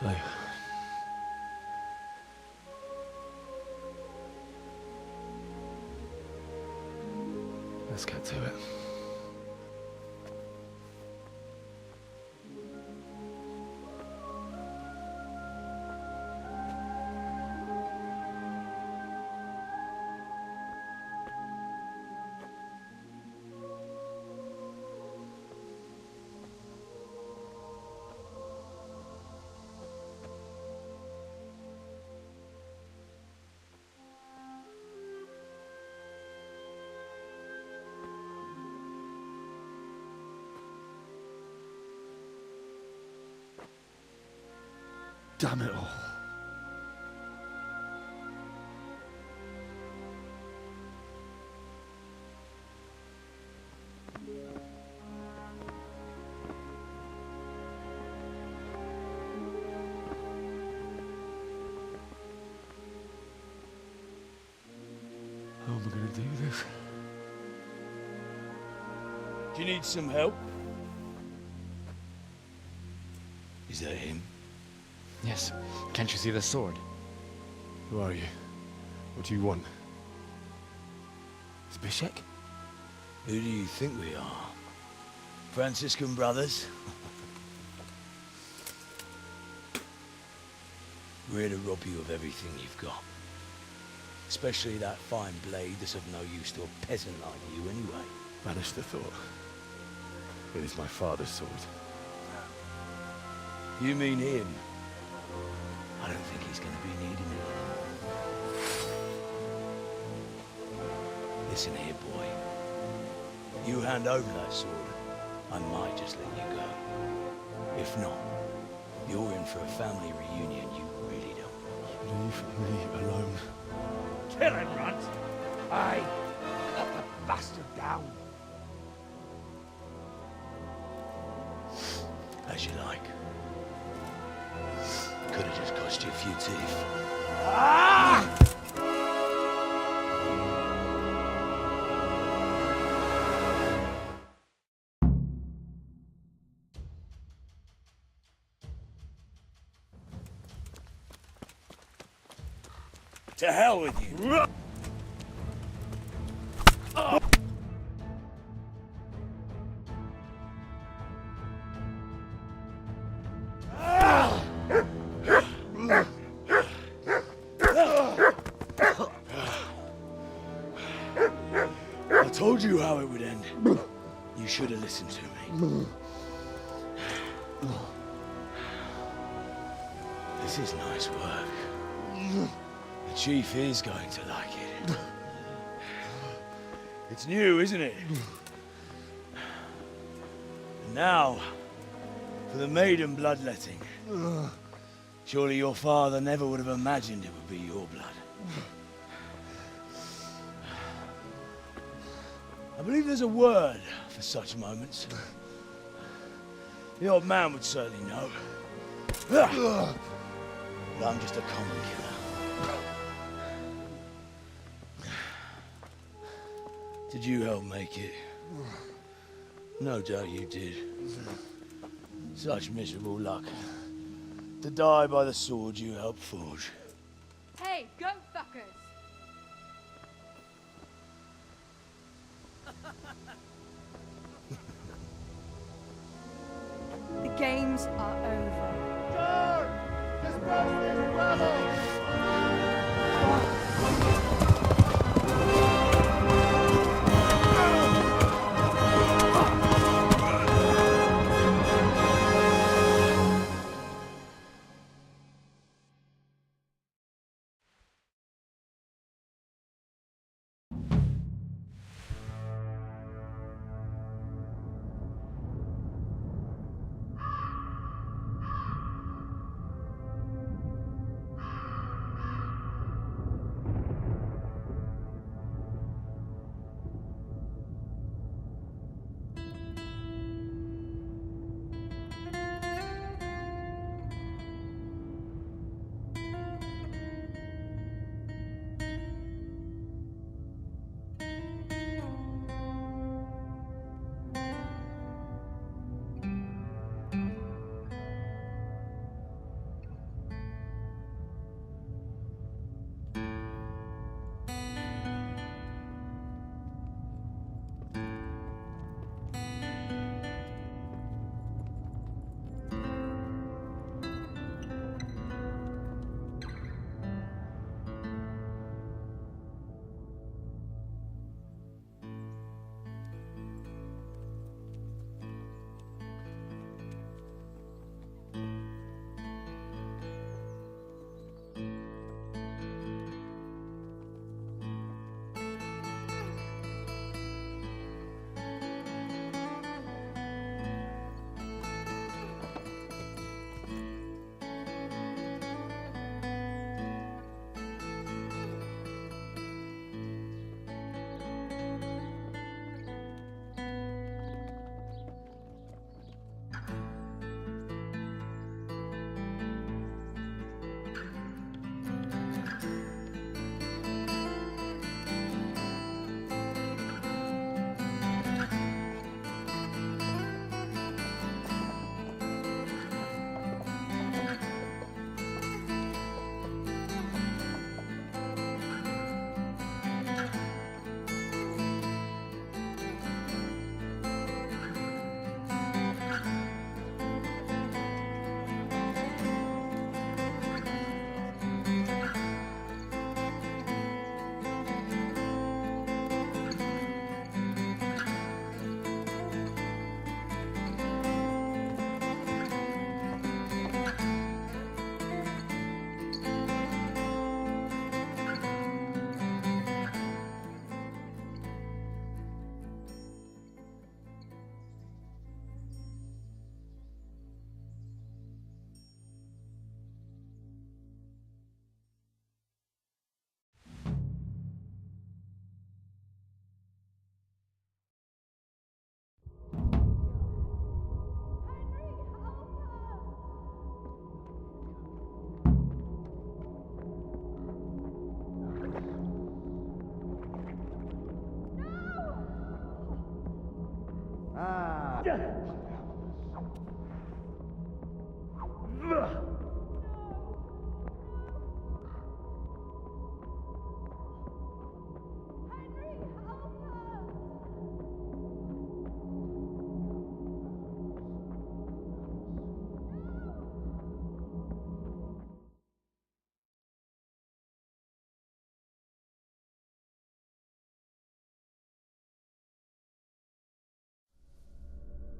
So, let's get to it. Damn it all. How am I going to do this? Do you need some help? Is that him? Yes. Can't you see the sword? Who are you? What do you want? Is Bishek? Who do you think we are? Franciscan brothers? We're here to rob you of everything you've got. Especially that fine blade that's of no use to a peasant like you anyway. Banish the thought. It is my father's sword. You mean him? I don't think he's going to be needing it. Listen here, boy. You hand over that sword, I might just let you go. If not, you're in for a family reunion you really don't want. Leave me alone. Kill him, Runt! Aye, cut the bastard down. As you like. Could have just cost you a few teeth. Ah! To hell with you! I told you how it would end. You should have listened to me. This is nice work. The Chief is going to like it. It's new, isn't it? And now, for the maiden bloodletting. Surely your father never would have imagined it would be your blood. I believe there's a word for such moments. The old man would certainly know. But I'm just a common killer. Did you help make it? No doubt you did. Such miserable luck. To die by the sword you helped forge. Hey, goat fuckers! The games are over.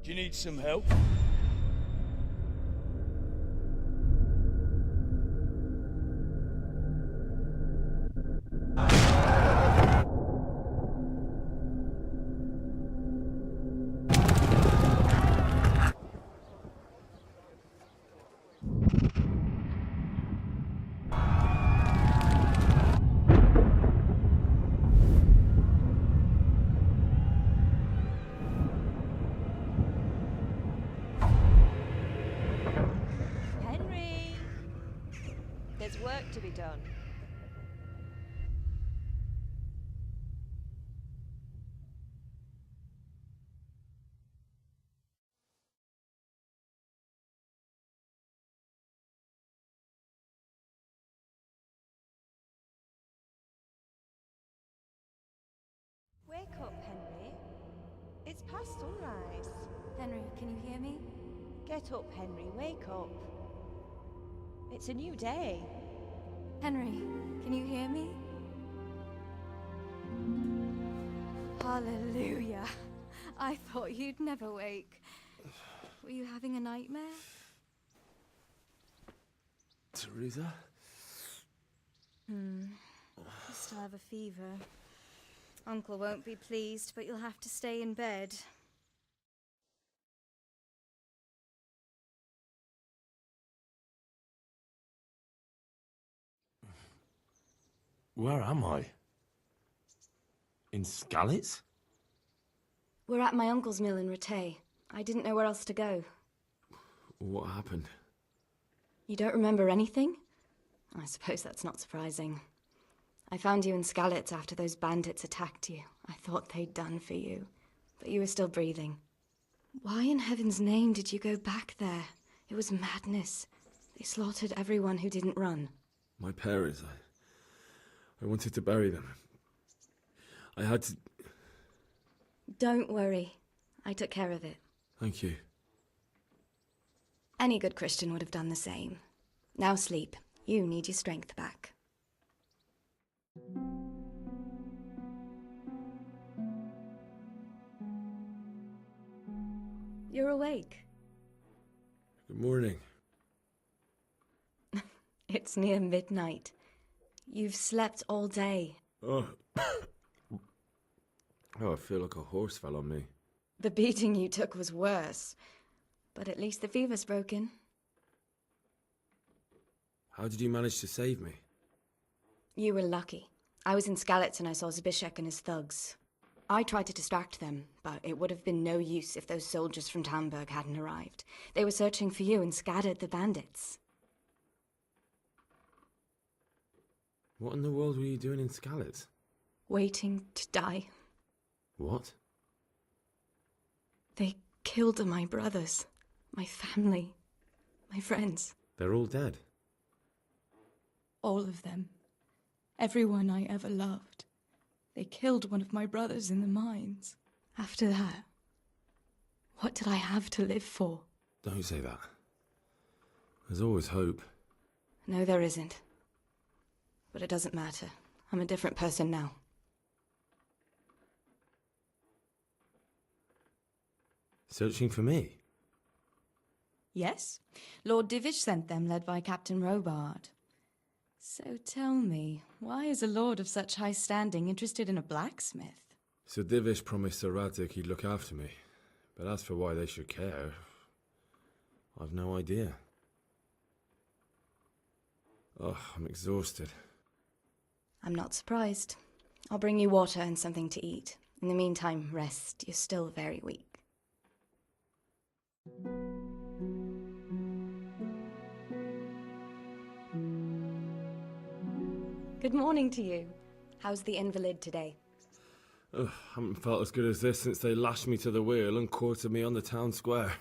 Do you need some help? Henry! There's work to be done. Wake up, Henry. It's past sunrise. Henry, can you hear me? Get up, Henry. Wake up. It's a new day. Henry, can you hear me? Hallelujah. I thought you'd never wake. Were you having a nightmare? Teresa? You still have a fever. Uncle won't be pleased, but you'll have to stay in bed. Where am I? In Skalitz? We're at my uncle's mill in Rattay. I didn't know where else to go. What happened? You don't remember anything? I suppose that's not surprising. I found you in Skalitz after those bandits attacked you. I thought they'd done for you, but you were still breathing. Why in heaven's name did you go back there? It was madness. They slaughtered everyone who didn't run. My parents, I wanted to bury them. I had to... Don't worry. I took care of it. Thank you. Any good Christian would have done the same. Now sleep. You need your strength back. You're awake. Good morning. It's near midnight. You've slept all day. Oh. Oh, I feel like a horse fell on me. The beating you took was worse. But at least the fever's broken. How did you manage to save me? You were lucky. I was in Skalitz and I saw Zbyszek and his thugs. I tried to distract them, but it would have been no use if those soldiers from Tamburg hadn't arrived. They were searching for you and scattered the bandits. What in the world were you doing in Skalitz? Waiting to die. What? They killed my brothers, my family, my friends. They're all dead. All of them. Everyone I ever loved. They killed one of my brothers in the mines. After that, what did I have to live for? Don't say that. There's always hope. No, there isn't. But it doesn't matter. I'm a different person now. Searching for me? Yes. Lord Divish sent them, led by Captain Robard. So tell me, why is a lord of such high standing interested in a blacksmith? Sir Divish promised Sir Radic he'd look after me. But as for why they should care, I've no idea. Oh, I'm exhausted. I'm not surprised. I'll bring you water and something to eat. In the meantime, rest. You're still very weak. Good morning to you. How's the invalid today? Ugh, haven't felt as good as this since they lashed me to the wheel and quartered me on the town square.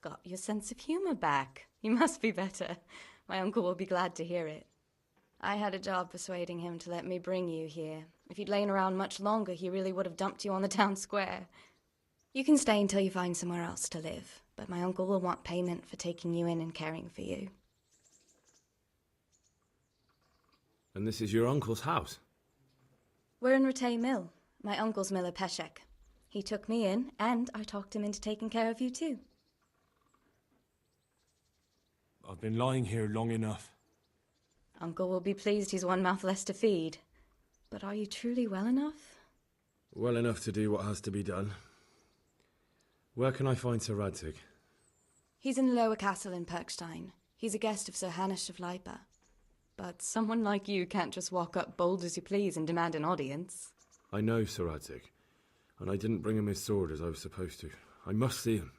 Got your sense of humour back. You must be better. My uncle will be glad to hear it. I had a job persuading him to let me bring you here. If you'd lain around much longer, he really would have dumped you on the town square. You can stay until you find somewhere else to live, but my uncle will want payment for taking you in and caring for you. And this is your uncle's house? We're in Rattay Mill. My uncle's miller Peshek. He took me in, and I talked him into taking care of you too. I've been lying here long enough. Uncle will be pleased he's one mouth less to feed. But are you truly well enough? Well enough to do what has to be done. Where can I find Sir Radzig? He's in the Lower Castle in Perkstein. He's a guest of Sir Hanush of Leipa. But someone like you can't just walk up bold as you please and demand an audience. I know Sir Radzig, and I didn't bring him his sword as I was supposed to. I must see him.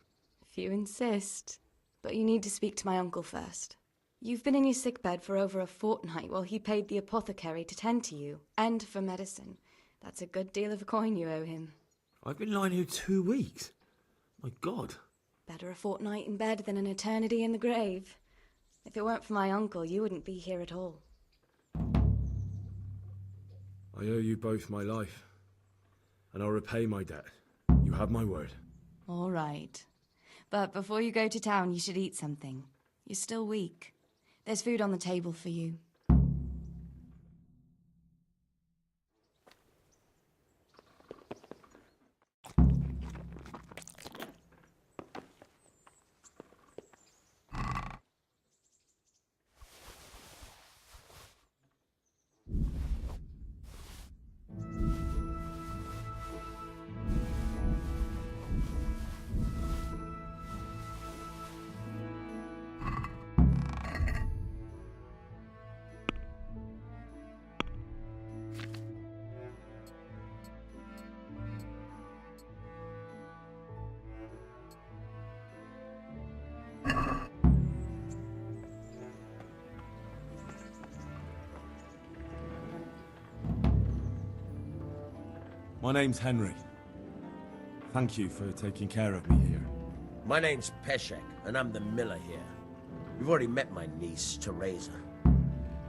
If you insist. But you need to speak to my uncle first. You've been in your sickbed for over a fortnight while he paid the apothecary to tend to you, and for medicine. That's a good deal of a coin you owe him. I've been lying here 2 weeks. My God. Better a fortnight in bed than an eternity in the grave. If it weren't for my uncle, you wouldn't be here at all. I owe you both my life, and I'll repay my debt. You have my word. All right. But before you go to town, you should eat something. You're still weak. There's food on the table for you. My name's Henry. Thank you for taking care of me here. My name's Peshek, and I'm the miller here. You've already met my niece, Teresa.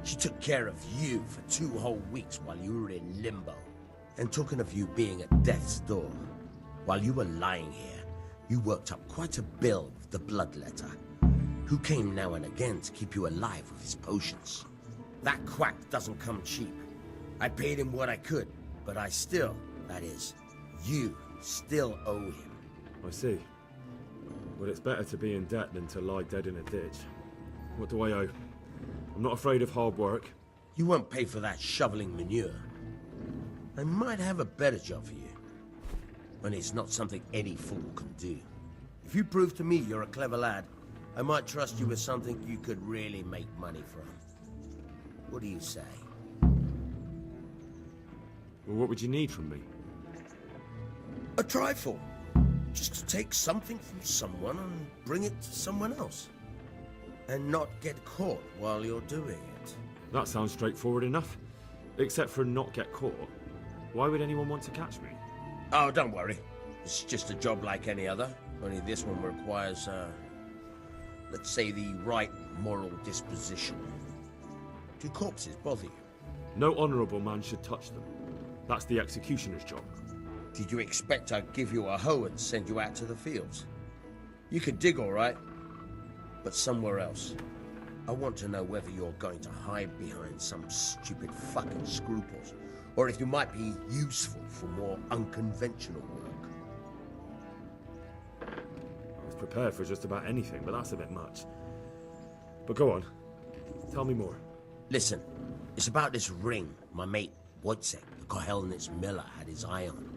She took care of you for 2 whole weeks while you were in limbo. And talking of you being at death's door, while you were lying here, you worked up quite a bill with the bloodletter, who came now and again to keep you alive with his potions. That quack doesn't come cheap. I paid him what I could, but I still, that is, you still owe him. I see. But it's better to be in debt than to lie dead in a ditch. What do I owe? I'm not afraid of hard work. You won't pay for that shoveling manure. I might have a better job for you. And it's not something any fool can do. If you prove to me you're a clever lad, I might trust you with something you could really make money from. What do you say? Well, what would you need from me? A trifle. Just to take something from someone and bring it to someone else. And not get caught while you're doing it. That sounds straightforward enough. Except for not get caught. Why would anyone want to catch me? Oh, don't worry. It's just a job like any other. Only this one requires, let's say the right moral disposition. Do corpses bother you? No honourable man should touch them. That's the executioner's job. Did you expect I'd give you a hoe and send you out to the fields? You can dig all right, but somewhere else. I want to know whether you're going to hide behind some stupid fucking scruples, or if you might be useful for more unconventional work. I was prepared for just about anything, but that's a bit much. But go on. Tell me more. Listen, it's about this ring my mate Wojciech, the Kohelnitz miller, had his eye on.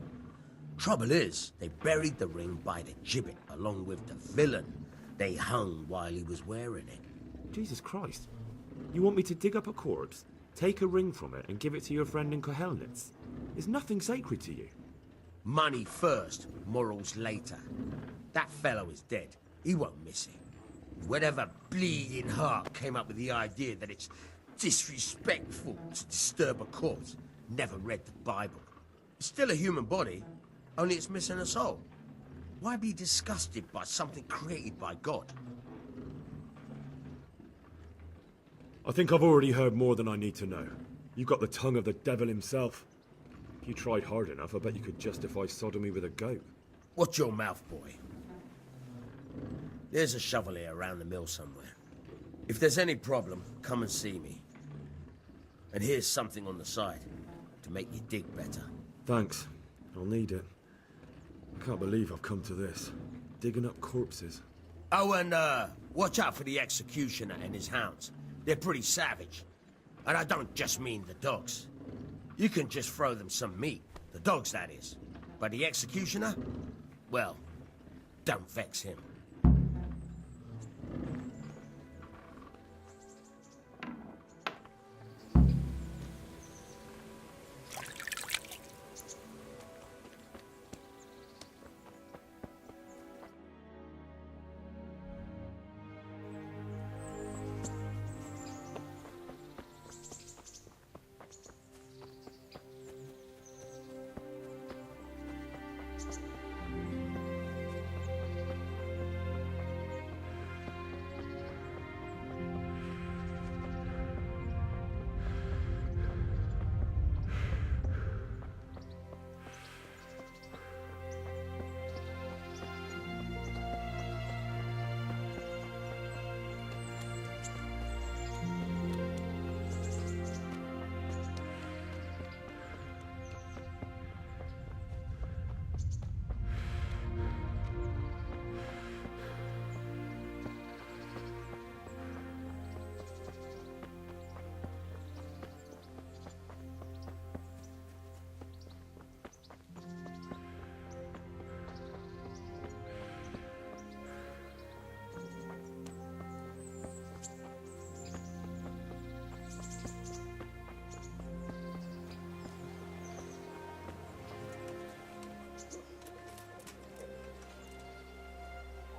Trouble is, they buried the ring by the gibbet along with the villain they hung while he was wearing it. Jesus Christ. You want me to dig up a corpse, take a ring from it, and give it to your friend in Kohelnitz? Is nothing sacred to you? Money first, morals later. That fellow is dead. He won't miss it. Whatever bleeding heart came up with the idea that it's disrespectful to disturb a corpse never read the Bible. It's still a human body, only it's missing a soul. Why be disgusted by something created by God? I think I've already heard more than I need to know. You've got the tongue of the devil himself. If you tried hard enough, I bet you could justify sodomy with a goat. Watch your mouth, boy. There's a shovel here around the mill somewhere. If there's any problem, come and see me. And here's something on the side to make you dig better. Thanks. I'll need it. I can't believe I've come to this. Digging up corpses. Oh, and watch out for the executioner and his hounds. They're pretty savage. And I don't just mean the dogs. You can just throw them some meat. The dogs, that is. But the executioner? Well, don't vex him.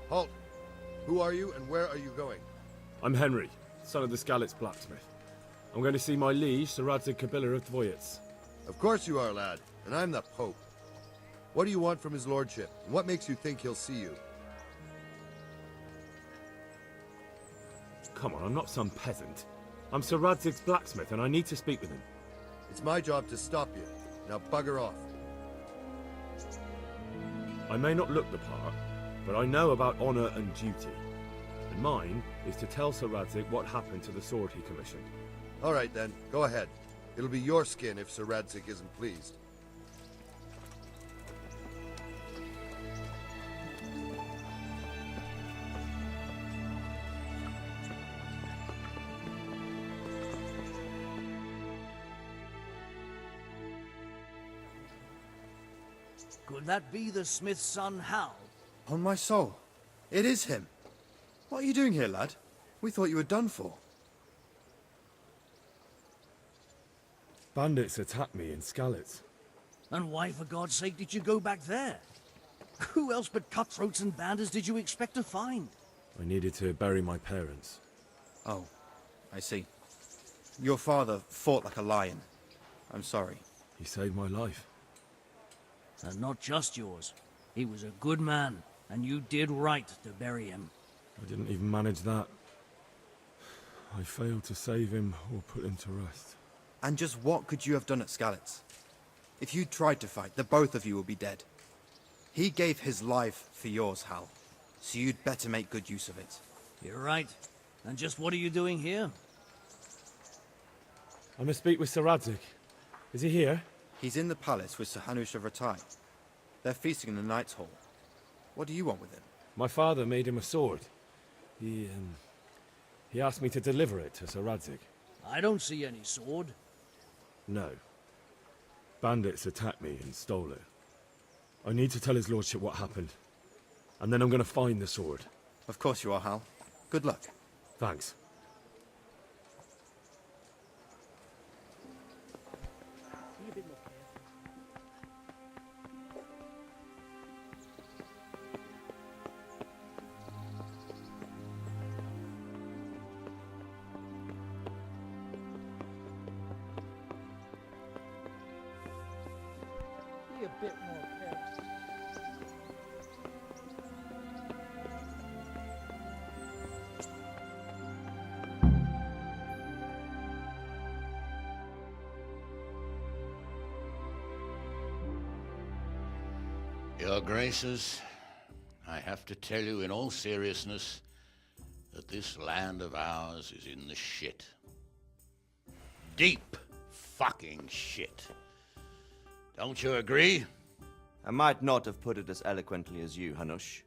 Halt! Who are you and where are you going? I'm Henry, son of the Skalitz blacksmith. I'm going to see my liege, Sir Radzig Kobyla of Dvoyitz. Of course you are, lad, and I'm the Pope. What do you want from his lordship, and what makes you think he'll see you? Come on, I'm not some peasant. I'm Sir Radzig's blacksmith, and I need to speak with him. It's my job to stop you. Now bugger off. I may not look the part, but I know about honor and duty. And mine is to tell Sir Radzig what happened to the sword he commissioned. All right then, go ahead. It'll be your skin if Sir Radzig isn't pleased. Could that be the smith's son, Hal? On my soul, it is him. What are you doing here, lad? We thought you were done for. Bandits attacked me in Skalitz. And why, for God's sake, did you go back there? Who else but cutthroats and bandits did you expect to find? I needed to bury my parents. Oh, I see. Your father fought like a lion. I'm sorry. He saved my life. And not just yours. He was a good man, and you did right to bury him. I didn't even manage that. I failed to save him or put him to rest. And just what could you have done at Skalitz? If you tried to fight, the both of you would be dead. He gave his life for yours, Hal. So you'd better make good use of it. You're right. And just what are you doing here? I must speak with Sir Radzig. Is he here? He's in the palace with Sir Hanush of Ratai. They're feasting in the Knight's Hall. What do you want with him? My father made him a sword. He asked me to deliver it to Sir Radzig. I don't see any sword. No. Bandits attacked me and stole it. I need to tell his lordship what happened. And then I'm going to find the sword. Of course you are, Hal. Good luck. Thanks. bit more careful. Your Graces, I have to tell you in all seriousness that this land of ours is in the shit. Deep fucking shit. Don't you agree? I might not have put it as eloquently as you, Hanush,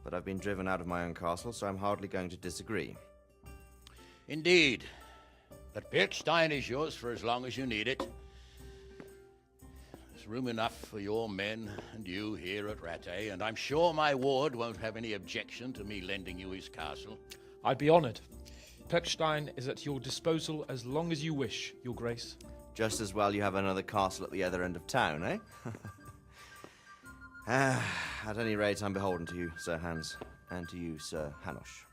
but I've been driven out of my own castle, so I'm hardly going to disagree. Indeed. But Pirkstein is yours for as long as you need it. There's room enough for your men and you here at Rattay, and I'm sure my ward won't have any objection to me lending you his castle. I'd be honored. Pirkstein is at your disposal as long as you wish, Your Grace. Just as well you have another castle at the other end of town, eh? At any rate, I'm beholden to you, Sir Hans, and to you, Sir Hanush.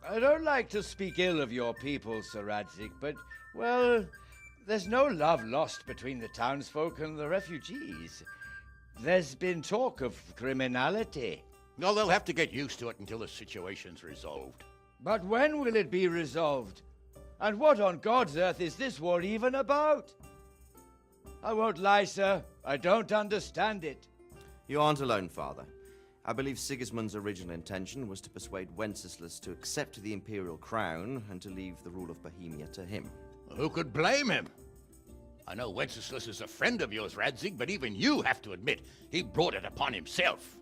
I don't like to speak ill of your people, Sir Radzig, but, well, there's no love lost between the townsfolk and the refugees. There's been talk of criminality. No, they'll have to get used to it until the situation's resolved. But when will it be resolved? And what on God's earth is this war even about? I won't lie, sir. I don't understand it. You aren't alone, Father. I believe Sigismund's original intention was to persuade Wenceslas to accept the imperial crown and to leave the rule of Bohemia to him. Who could blame him? I know Wenceslas is a friend of yours, Radzig, but even you have to admit he brought it upon himself.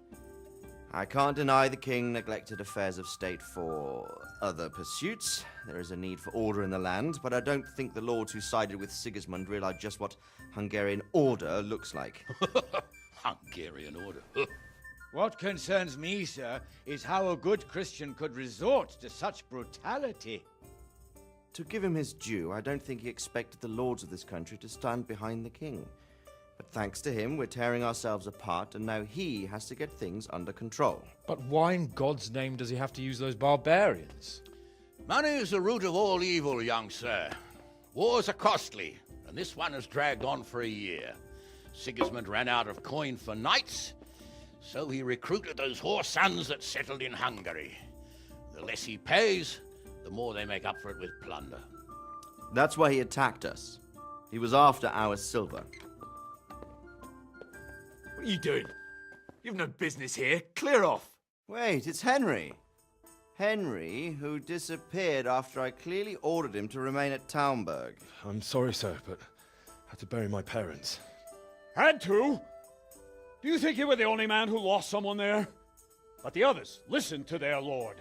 I can't deny the king neglected affairs of state for other pursuits. There is a need for order in the land, but I don't think the lords who sided with Sigismund realized just what Hungarian order looks like. Hungarian order? What concerns me, sir, is how a good Christian could resort to such brutality. To give him his due, I don't think he expected the lords of this country to stand behind the king. But thanks to him, we're tearing ourselves apart, and now he has to get things under control. But why in God's name does he have to use those barbarians? Money is the root of all evil, young sir. Wars are costly, and this one has dragged on for a year. Sigismund ran out of coin for knights, so he recruited those whore sons that settled in Hungary. The less he pays, the more they make up for it with plunder. That's why he attacked us. He was after our silver. What are you doing? You've no business here. Clear off. Wait, it's Henry. Henry, who disappeared after I clearly ordered him to remain at Taumberg. I'm sorry, sir, but I had to bury my parents. Had to? Do you think you were the only man who lost someone there? But the others listened to their lord.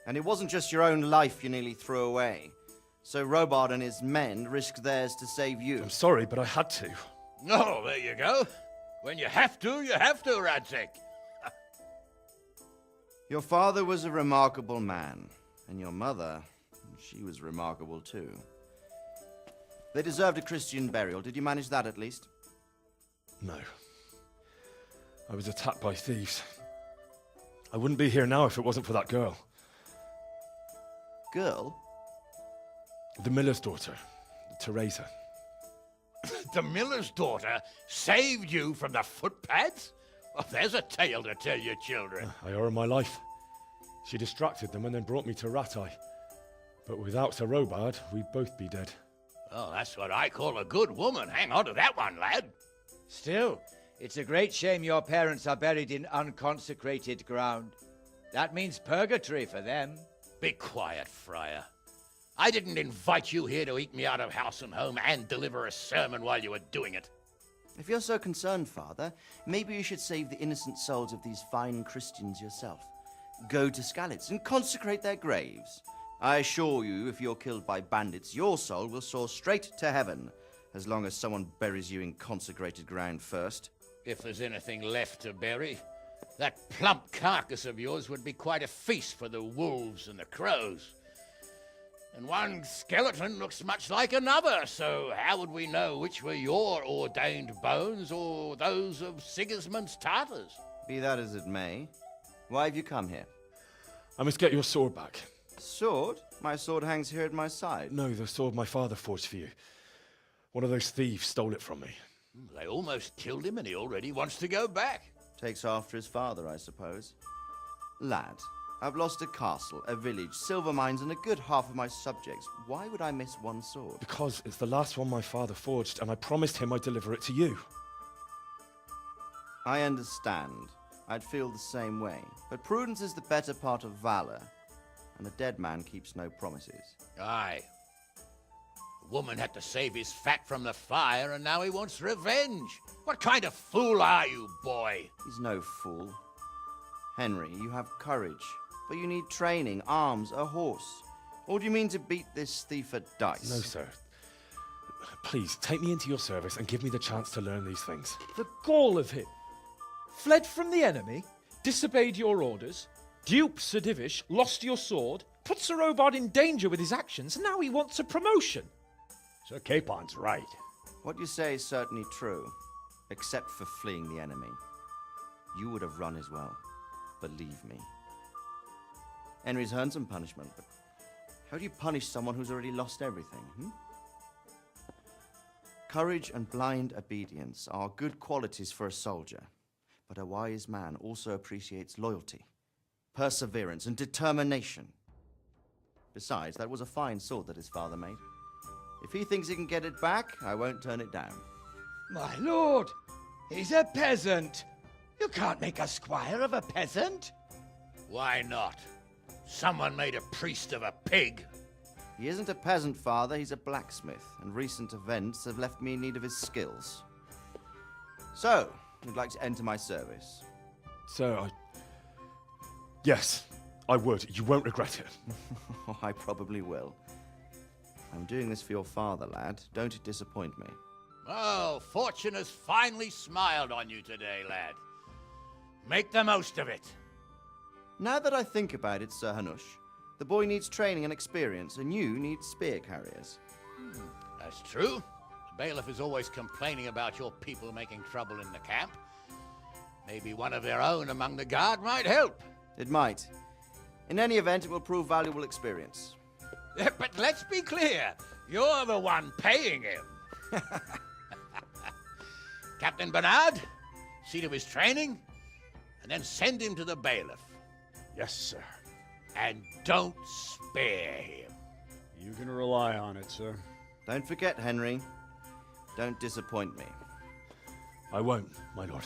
And it wasn't just your own life you nearly threw away. So Robard and his men risked theirs to save you. I'm sorry, but I had to. Oh, there you go. When you have to, Radzig. Your father was a remarkable man, and your mother, she was remarkable too. They deserved a Christian burial. Did you manage that at least? No. I was attacked by thieves. I wouldn't be here now if it wasn't for that girl. Girl? The miller's daughter, Teresa. The miller's daughter saved you from the footpads? Well, there's a tale to tell your children. I owe her my life. She distracted them and then brought me to Rattay. But without Sir Robard, we'd both be dead. Oh, that's what I call a good woman. Hang on to that one, lad. Still, it's a great shame your parents are buried in unconsecrated ground. That means purgatory for them. Be quiet, Friar. I didn't invite you here to eat me out of house and home and deliver a sermon while you were doing it. If you're so concerned, Father, maybe you should save the innocent souls of these fine Christians yourself. Go to Skalitz and consecrate their graves. I assure you, if you're killed by bandits, your soul will soar straight to heaven, as long as someone buries you in consecrated ground first. If there's anything left to bury, that plump carcass of yours would be quite a feast for the wolves and the crows. And one skeleton looks much like another, so how would we know which were your ordained bones or those of Sigismund's Tartars? Be that as it may, why have you come here? I must get your sword back. Sword? My sword hangs here at my side. No, the sword my father forged for you. One of those thieves stole it from me. They almost killed him and he already wants to go back. Takes after his father, I suppose. Lad, I've lost a castle, a village, silver mines, and a good half of my subjects. Why would I miss one sword? Because it's the last one my father forged, and I promised him I'd deliver it to you. I understand. I'd feel the same way. But prudence is the better part of valor, and a dead man keeps no promises. Aye. The woman had to save his fat from the fire, and now he wants revenge. What kind of fool are you, boy? He's no fool. Henry, you have courage, but you need training, arms, a horse. Or do you mean to beat this thief at dice? No, sir. Please, take me into your service and give me the chance to learn these things. The gall of him. Fled from the enemy, disobeyed your orders, duped Sir Divish, lost your sword, put Sir Robard in danger with his actions, and now he wants a promotion. Sir Capon's right. What you say is certainly true, except for fleeing the enemy. You would have run as well, believe me. Henry's earned some punishment, but how do you punish someone who's already lost everything, Courage and blind obedience are good qualities for a soldier, but a wise man also appreciates loyalty, perseverance, and determination. Besides, that was a fine sword that his father made. If he thinks he can get it back, I won't turn it down. My lord, he's a peasant. You can't make a squire of a peasant. Why not? Someone made a priest of a pig. He isn't a peasant, father, he's a blacksmith, and recent events have left me in need of his skills. So, you'd like to enter my service? Sir, Yes, I would. You won't regret it. I probably will. I'm doing this for your father, lad. Don't it disappoint me. Oh, fortune has finally smiled on you today, lad. Make the most of it. Now that I think about it, Sir Hanush, the boy needs training and experience, and you need spear carriers. That's true. The bailiff is always complaining about your people making trouble in the camp. Maybe one of their own among the guard might help. It might. In any event, it will prove valuable experience. But let's be clear. You're the one paying him. Captain Bernard, see to his training, and then send him to the bailiff. Yes, sir. And don't spare him. You can rely on it, sir. Don't forget, Henry. Don't disappoint me. I won't, my lord.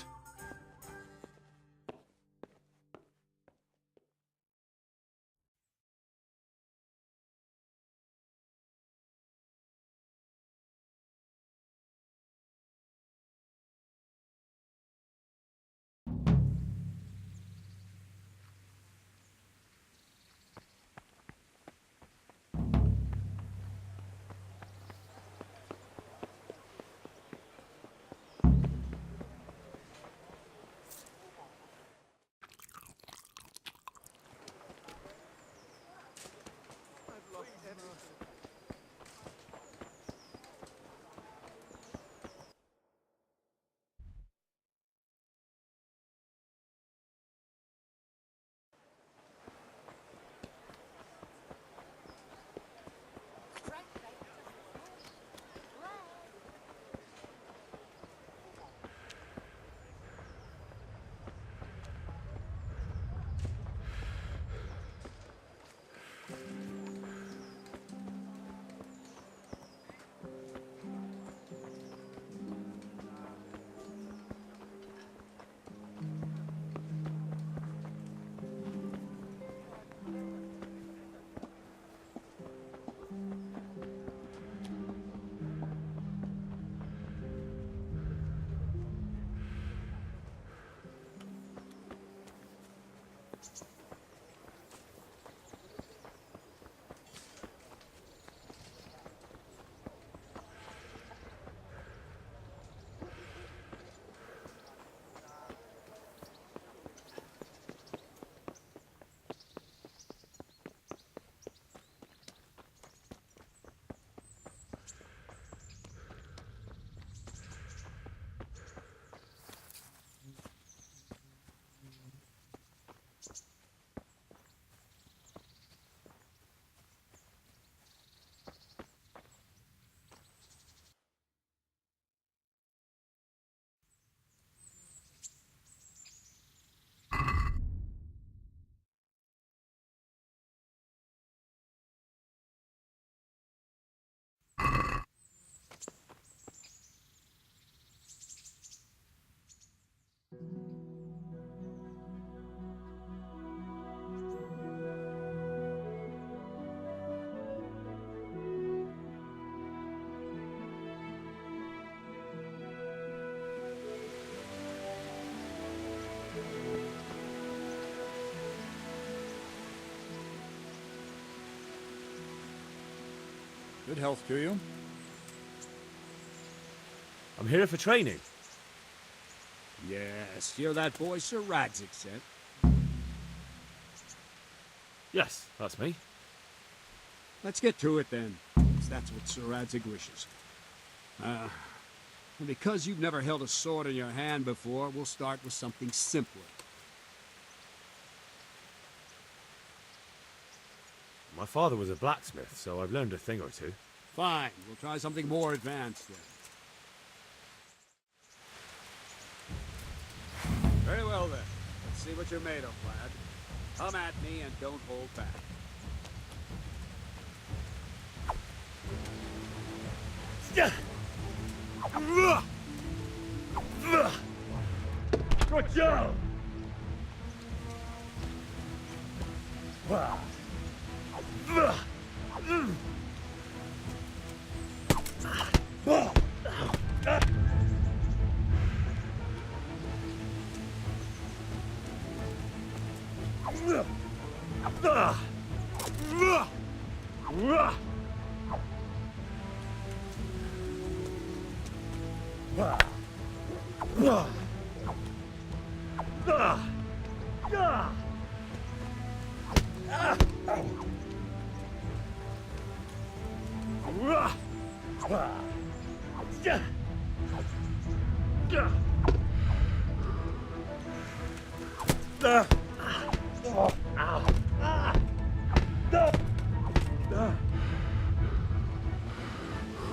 Good health to you. I'm here for training. Yes, you're that boy Sir Radzik sent. Yes, that's me. Let's get to it then, 'cause that's what Sir Radzik wishes. And because you've never held a sword in your hand before, we'll start with something simpler. My father was a blacksmith, so I've learned a thing or two. Fine, we'll try something more advanced then. Very well then. Let's see what you're made of, lad. Come at me and don't hold back. Good job!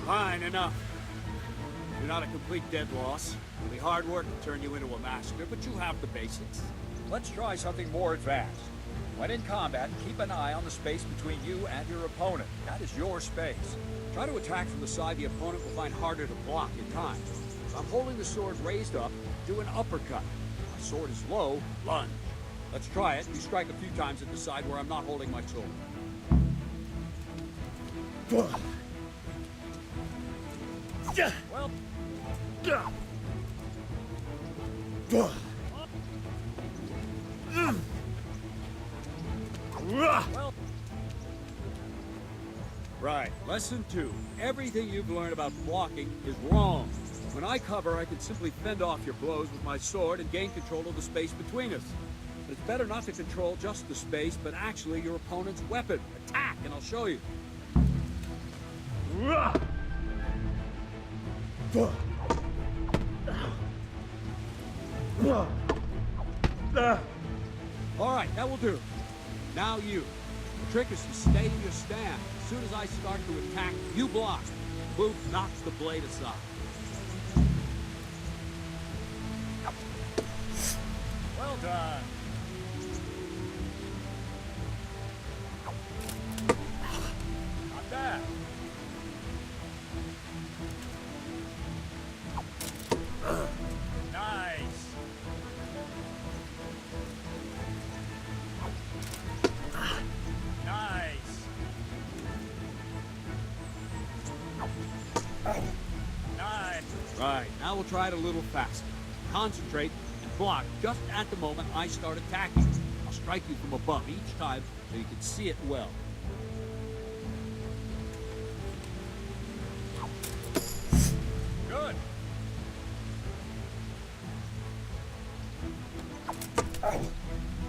Fine, enough. You're not a complete dead loss. It'll be hard work to turn you into a master, but you have the basics. Let's try something more advanced. When in combat, keep an eye on the space between you and your opponent. That is your space. Try to attack from the side the opponent will find harder to block in time. If I'm holding the sword raised up, do an uppercut. My sword is low, lunge. Let's try it. You strike a few times at the side where I'm not holding my sword. Well... Well... Right. Lesson 2. Everything you've learned about blocking is wrong. When I cover, I can simply fend off your blows with my sword and gain control of the space between us. But it's better not to control just the space, but actually your opponent's weapon. Attack, and I'll show you. All right, that will do. Now you. The trick is to stay in your stand. As soon as I start to attack, you block. Move knocks the blade aside. Well done. Not bad. Nice. Nice. Nice. Right, now we'll try it a little faster. Concentrate and block just at the moment I start attacking. I'll strike you from above each time so you can see it well. Good.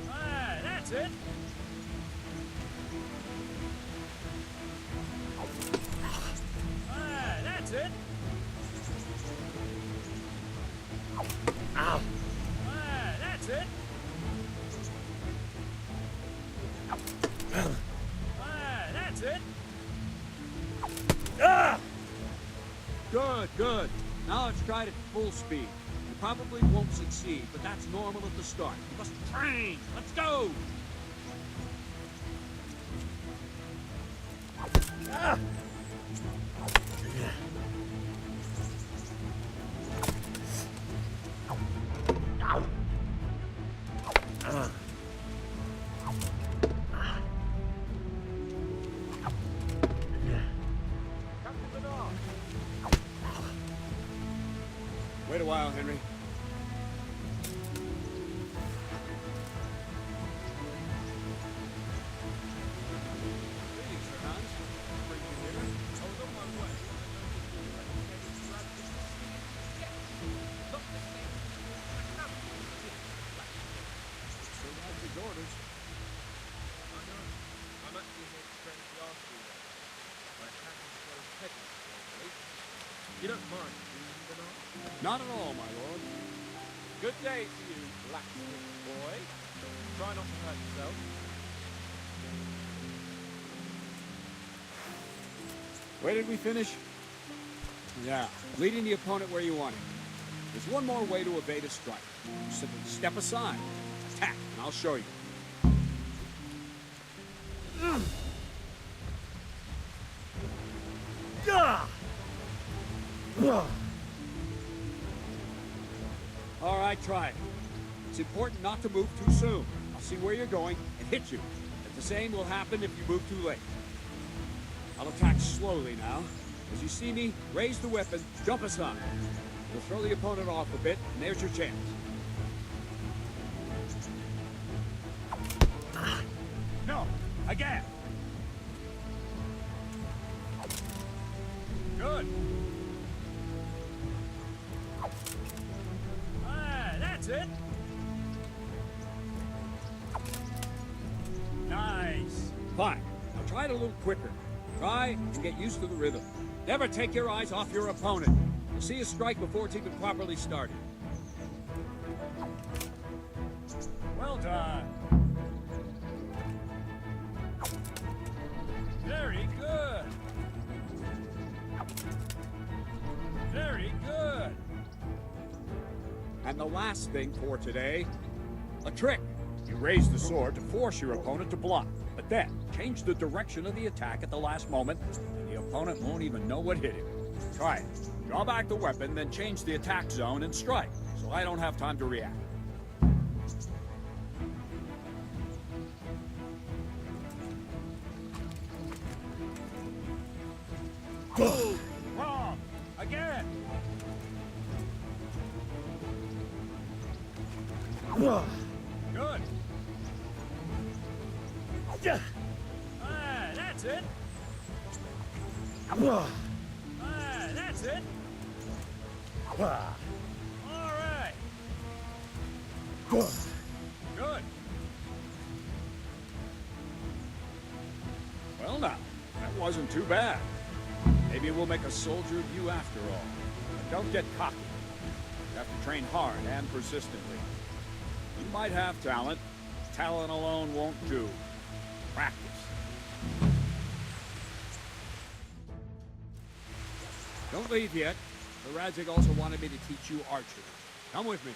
Ah, that's it. Ah, that's it. Ow. Ah, that's it. Ah, that's it. Ah! Good, good. Now let's try it at full speed. You probably won't succeed, but that's normal at the start. You must train. Let's go. Ah! Ow. Ah. Wait a while, Henry. Greetings, Sir Hans. Bring you here. I was You don't mind, do you, Bernard? Not at all, my lord. Good day to you, blacksmith boy. Try not to hurt yourself. Where did we finish? Yeah, leading the opponent where you want him. There's one more way to evade a strike. Simply step aside, attack, and I'll show you. All right, try it. It's important not to move too soon. I'll see where you're going and hit you. But the same will happen if you move too late. I'll attack slowly now. As you see me, raise the weapon, jump aside. You'll throw the opponent off a bit, and there's your chance. No, again. Good. That's it. Nice. Fine. Now try it a little quicker. Try and get used to the rhythm. Never take your eyes off your opponent. You'll see a strike before it's even properly started. Well done. Very good. Very good. And the last thing for today, a trick. You raise the sword to force your opponent to block, but then change the direction of the attack at the last moment, and the opponent won't even know what hit him. Try it. Draw back the weapon, then change the attack zone and strike, so I don't have time to react. Boom! Wrong! Again! Good. That's it. That's it. All right. Good. Well now, that wasn't too bad. Maybe we'll make a soldier of you after all. But don't get cocky. You have to train hard and persistently. You might have talent. Talent alone won't do. Practice. Don't leave yet. The Radzig also wanted me to teach you archery. Come with me.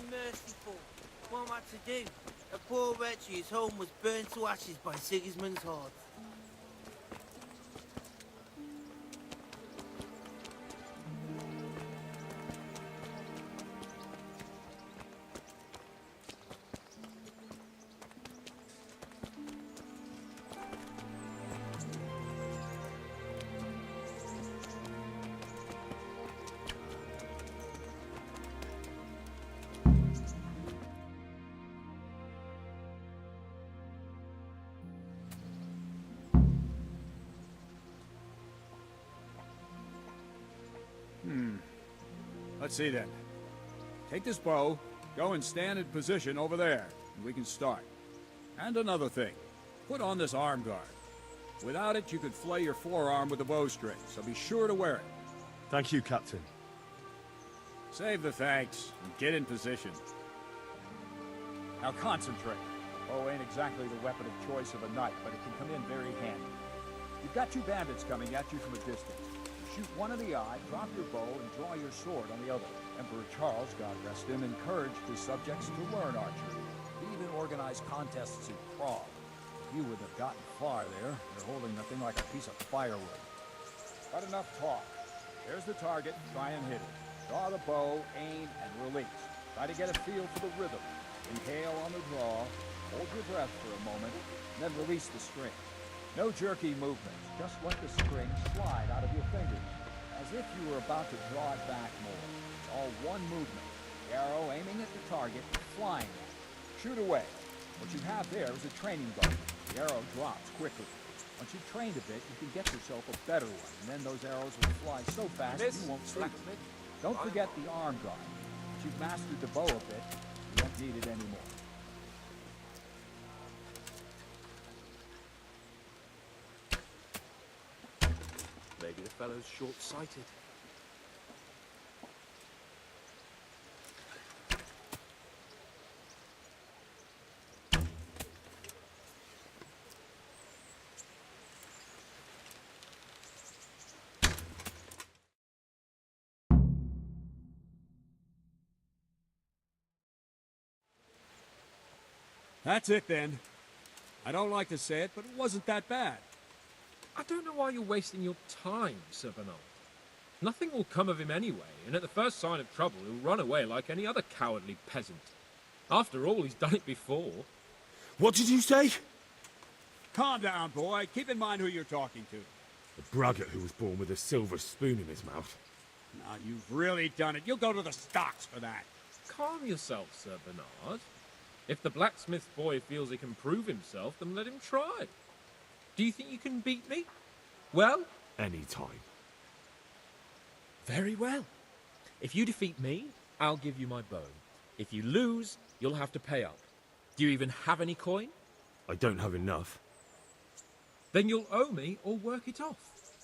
Merciful. What am I to do? A poor wretch whose home was burned to ashes by Sigismund's horde. Let's see then. Take this bow, go and stand in position over there, and we can start. And another thing, put on this arm guard. Without it, you could flay your forearm with a bowstring, so be sure to wear it. Thank you, Captain. Save the thanks, and get in position. Now concentrate. A bow ain't exactly the weapon of choice of a knight, but it can come in very handy. You've got two bandits coming at you from a distance. Shoot one in the eye, drop your bow, and draw your sword on the other. Emperor Charles, God rest him, encouraged his subjects to learn archery. He even organized contests in Prague. You wouldn't have gotten far there. You're holding nothing like a piece of firewood. But enough talk. There's the target. Try and hit it. Draw the bow, aim, and release. Try to get a feel for the rhythm. Inhale on the draw, hold your breath for a moment, and then release the string. No jerky movements. Just let the string slide out of your fingers, as if you were about to draw it back more. It's all one movement. The arrow aiming at the target, flying at it. Shoot away. What you have there is a training bow. The arrow drops quickly. Once you've trained a bit, you can get yourself a better one, and then those arrows will fly so fast you won't see them. Don't forget the arm guard. Once you've mastered the bow a bit, you won't need it anymore. Maybe the fellow's short-sighted. That's it then. I don't like to say it, but it wasn't that bad. I don't know why you're wasting your time, Sir Bernard. Nothing will come of him anyway, and at the first sign of trouble he'll run away like any other cowardly peasant. After all, he's done it before. What did you say? Calm down, boy. Keep in mind who you're talking to. The braggart who was born with a silver spoon in his mouth. Now, you've really done it. You'll go to the stocks for that. Calm yourself, Sir Bernard. If the blacksmith boy feels he can prove himself, then let him try. Do you think you can beat me? Well? Any time. Very well. If you defeat me, I'll give you my bow. If you lose, you'll have to pay up. Do you even have any coin? I don't have enough. Then you'll owe me or work it off.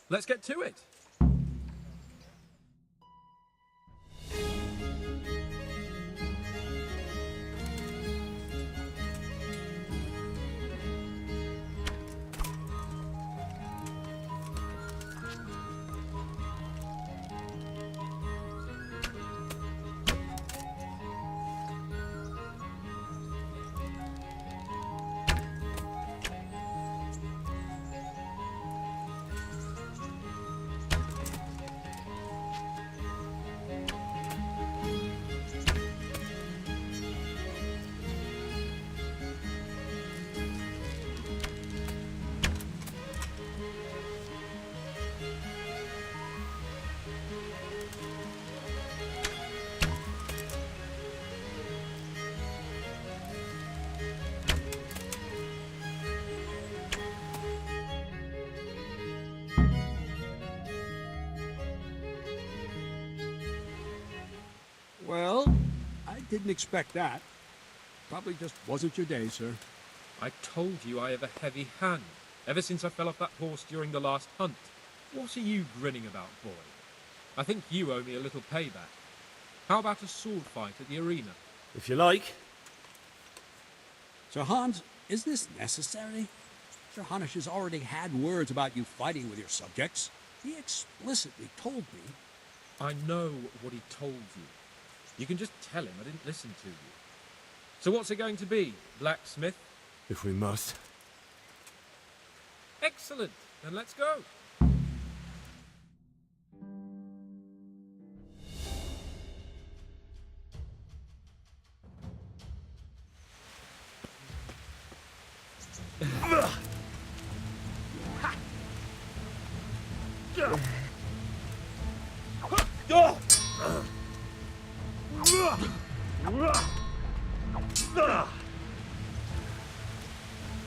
Let's get to it. Well, I didn't expect that. Probably just wasn't your day, sir. I told you I have a heavy hand, ever since I fell off that horse during the last hunt. What are you grinning about, boy? I think you owe me a little payback. How about a sword fight at the arena? If you like. Sir Hans, is this necessary? Sir Hanush has already had words about you fighting with your subjects. He explicitly told me. I know what he told you. You can just tell him I didn't listen to you. So what's it going to be, blacksmith? If we must. Excellent. Then let's go.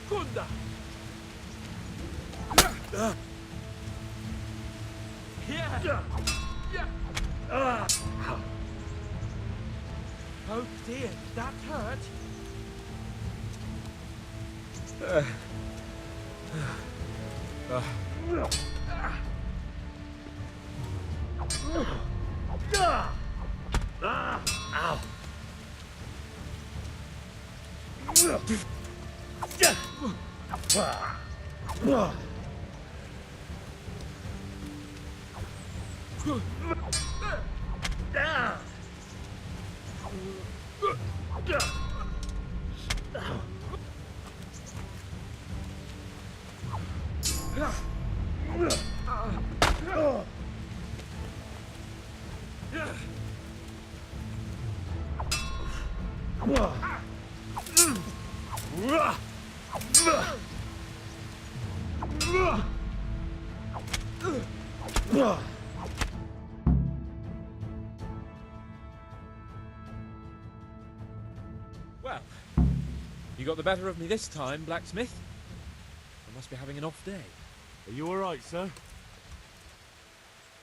Kunda! Yeah! Oh dear, that hurt. Ow! Well, you got the better of me this time, blacksmith. I must be having an off day. Are you alright, sir?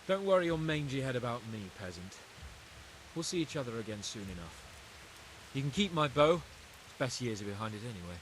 Don't worry your mangy head about me, peasant. We'll see each other again soon enough. You can keep my bow. Its best years are behind it anyway.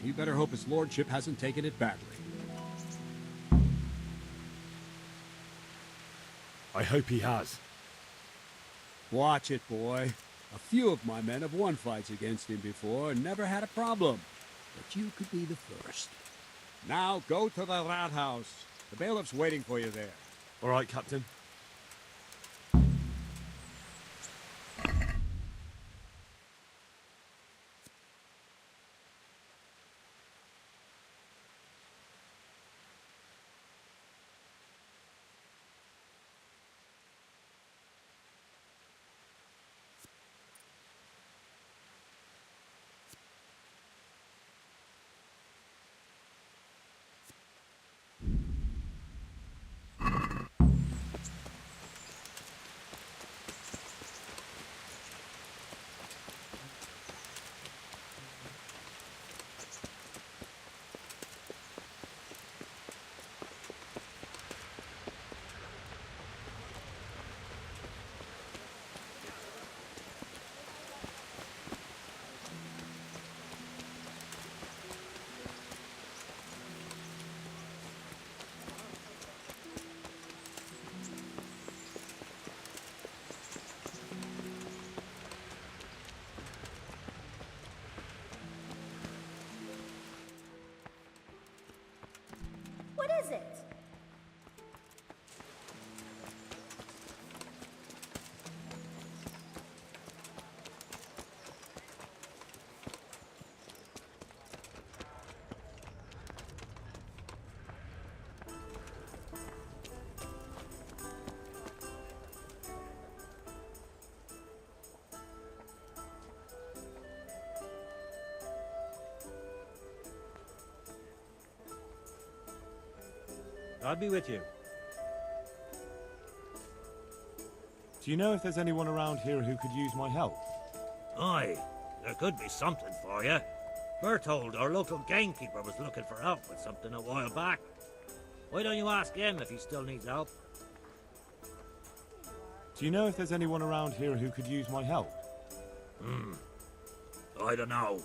You better hope his lordship hasn't taken it badly. I hope he has. Watch it, boy. A few of my men have won fights against him before and never had a problem. But you could be the first. Now go to the rat house. The bailiff's waiting for you there. Alright, Captain. What is it? I'll be with you. Do you know if there's anyone around here who could use my help? Aye, there could be something for you. Berthold, our local gamekeeper, was looking for help with something a while back. Why don't you ask him if he still needs help? Do you know if there's anyone around here who could use my help? I don't know.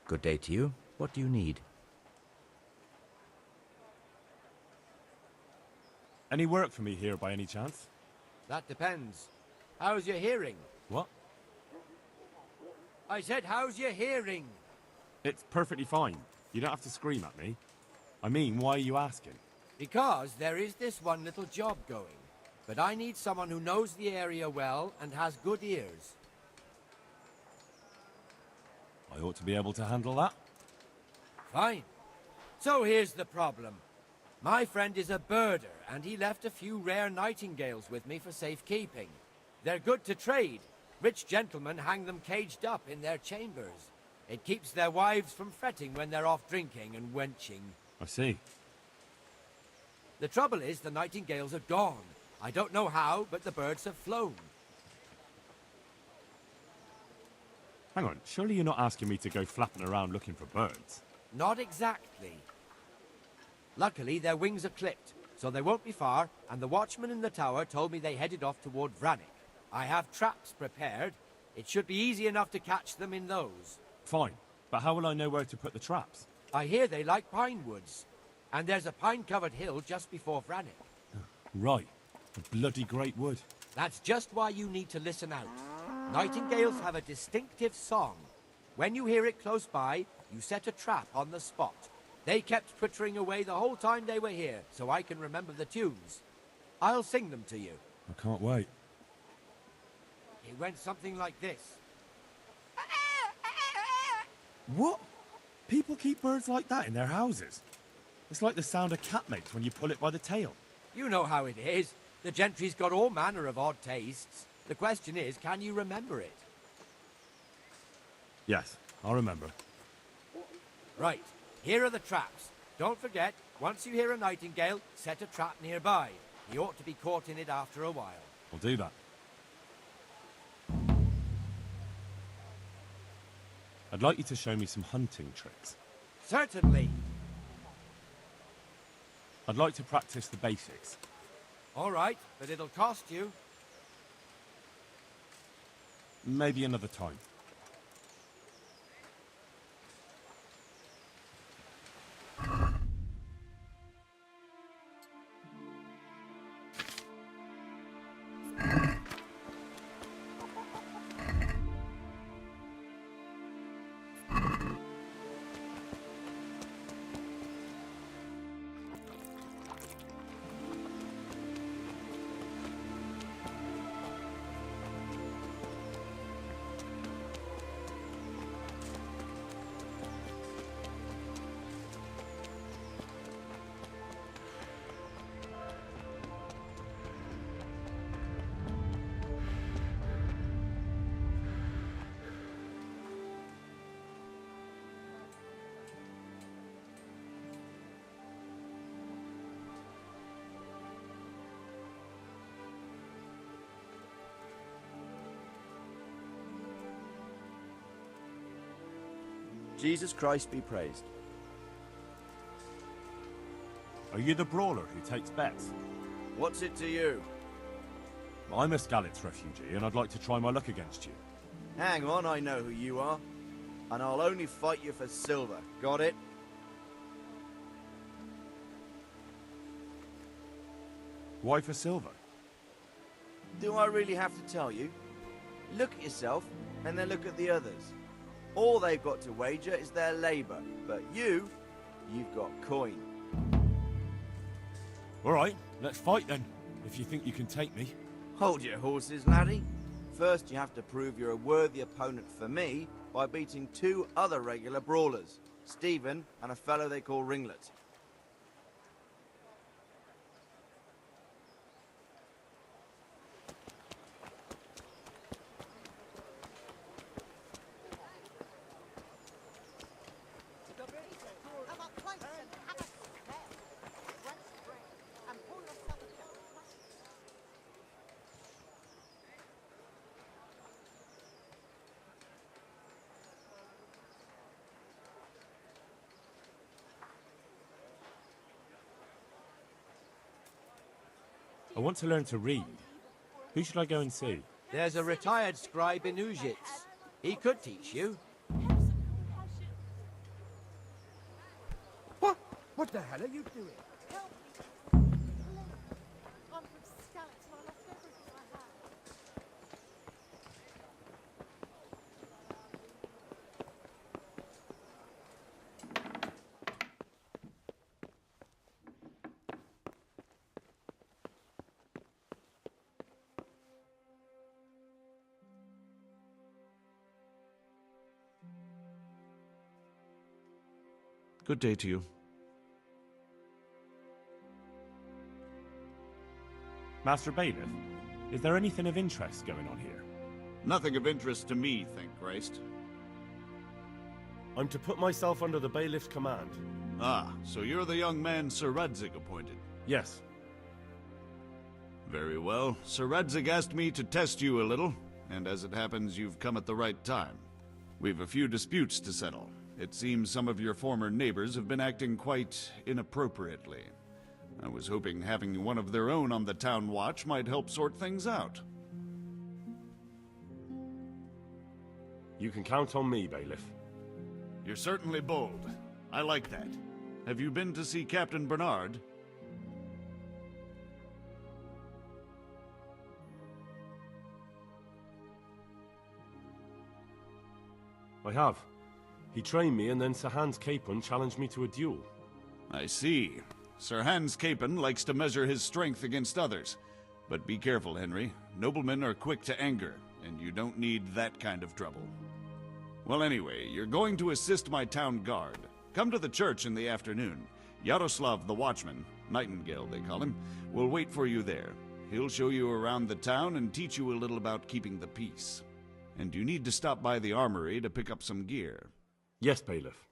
Good day to you. What do you need? Any work for me here by any chance? That depends. How's your hearing? What? I said, how's your hearing? It's perfectly fine. You don't have to scream at me. I mean, why are you asking? Because there is this one little job going. but I need someone who knows the area well and has good ears. I ought to be able to handle that. Fine. So here's the problem. My friend is a birder, and he left a few rare nightingales with me for safekeeping. They're good to trade. Rich gentlemen hang them caged up in their chambers. It keeps their wives from fretting when they're off drinking and wenching. I see. The trouble is, the nightingales are gone. I don't know how, but the birds have flown. Hang on, surely you're not asking me to go flapping around looking for birds? Not exactly. Luckily, their wings are clipped, so they won't be far, and the watchman in the tower told me they headed off toward Vranik. I have traps prepared. It should be easy enough to catch them in those. Fine, but how will I know where to put the traps? I hear they like pine woods, and there's a pine-covered hill just before Vranik. Right, a bloody great wood. That's just why you need to listen out. Nightingales have a distinctive song. When you hear it close by, you set a trap on the spot. They kept twittering away the whole time they were here, so I can remember the tunes. I'll sing them to you. I can't wait. It went something like this. What? People keep birds like that in their houses? It's like the sound a cat makes when you pull it by the tail. You know how it is. The gentry's got all manner of odd tastes. The question is, can you remember it? Yes, I'll remember. Right, here are the traps. Don't forget, once you hear a nightingale, set a trap nearby. He ought to be caught in it after a while. I'll do that. I'd like you to show me some hunting tricks. Certainly. I'd like to practice the basics. All right, but it'll cost you. Maybe another time. Jesus Christ be praised. Are you the brawler who takes bets? What's it to you? I'm a Skalitz refugee, and I'd like to try my luck against you. Hang on, I know who you are. And I'll only fight you for silver. Got it? Why for silver? Do I really have to tell you? Look at yourself, and then look at the others. All they've got to wager is their labor, but you've got coin. All right, let's fight then, if you think you can take me. Hold your horses, laddie. First, you have to prove you're a worthy opponent for me by beating two other regular brawlers, Stephen and a fellow they call Ringlet. I want to learn to read. Who should I go and see? There's a retired scribe in Uzhitz. He could teach you. What? What the hell are you doing? Good day to you. Master Bailiff, is there anything of interest going on here? Nothing of interest to me, thank Christ. I'm to put myself under the bailiff's command. Ah, so you're the young man Sir Radzig appointed? Yes. Very well. Sir Radzig asked me to test you a little, and as it happens, you've come at the right time. We've a few disputes to settle. It seems some of your former neighbors have been acting quite inappropriately. I was hoping having one of their own on the town watch might help sort things out. You can count on me, Bailiff. You're certainly bold. I like that. Have you been to see Captain Bernard? I have. He trained me, and then Sir Hans Capon challenged me to a duel. I see. Sir Hans Capon likes to measure his strength against others. But be careful, Henry. Noblemen are quick to anger, and you don't need that kind of trouble. Well, anyway, you're going to assist my town guard. Come to the church in the afternoon. Yaroslav the Watchman, Nightingale they call him, will wait for you there. He'll show you around the town and teach you a little about keeping the peace. And you need to stop by the armory to pick up some gear. Yes, Bailiff.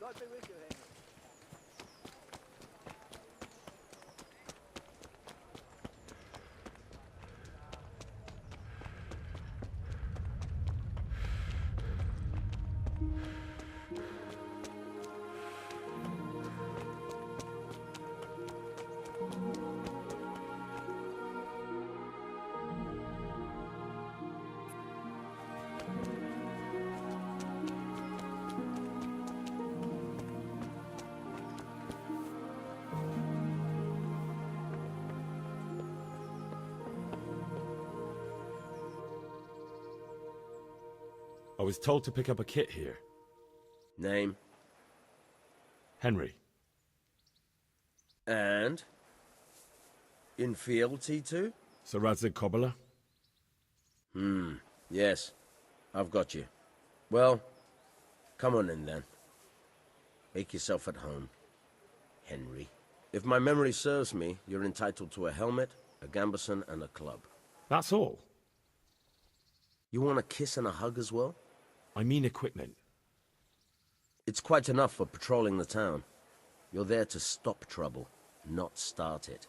God be with you, Henry. I was told to pick up a kit here. Name? Henry. And? In fealty to? Sir Radzig Kobyla? Yes. I've got you. Well, come on in then. Make yourself at home, Henry. If my memory serves me, you're entitled to a helmet, a gambeson, and a club. That's all? You want a kiss and a hug as well? I mean equipment. It's quite enough for patrolling the town. You're there to stop trouble, not start it.